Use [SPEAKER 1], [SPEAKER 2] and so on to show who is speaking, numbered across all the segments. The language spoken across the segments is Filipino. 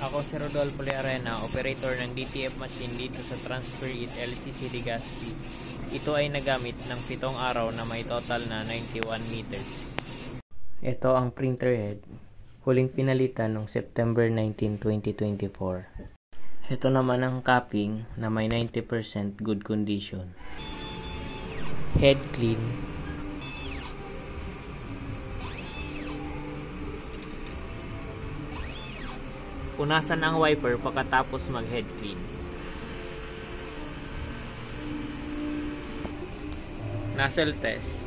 [SPEAKER 1] Ako si Rodolfo Learena, operator ng DTF machine dito sa Transfer It LCC Legazpi. Ito ay nagamit ng 7 araw na may total na 91 meters. Ito ang printer head, huling pinalitan noong September 19, 2024. Ito naman ang capping na may 90% good condition. Head clean. Punasan ang wiper pagkatapos mag-head clean. Nozzle test.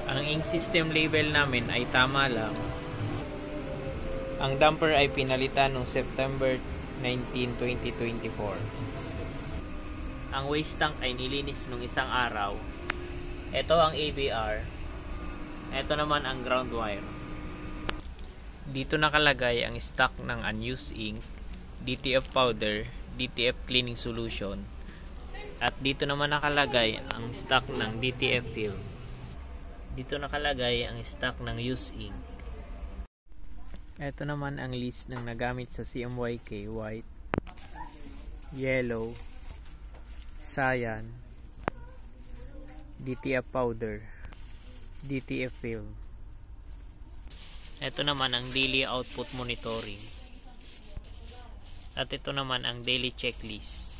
[SPEAKER 1] Ang ink system label namin ay tama lang. Ang damper ay pinalitan noong September 19, 2024. Ang waste tank ay nilinis nung isang araw. Ito ang ABR. Ito naman ang ground wire. Dito nakalagay ang stock ng unused ink, DTF powder, DTF cleaning solution. At dito naman nakalagay ang stock ng DTF film. Dito nakalagay ang stock ng used ink. Ito naman ang list ng nagamit sa CMYK: white, yellow, cyan, DTF powder, DTF film. Ito naman ang daily output monitoring. At ito naman ang daily checklist.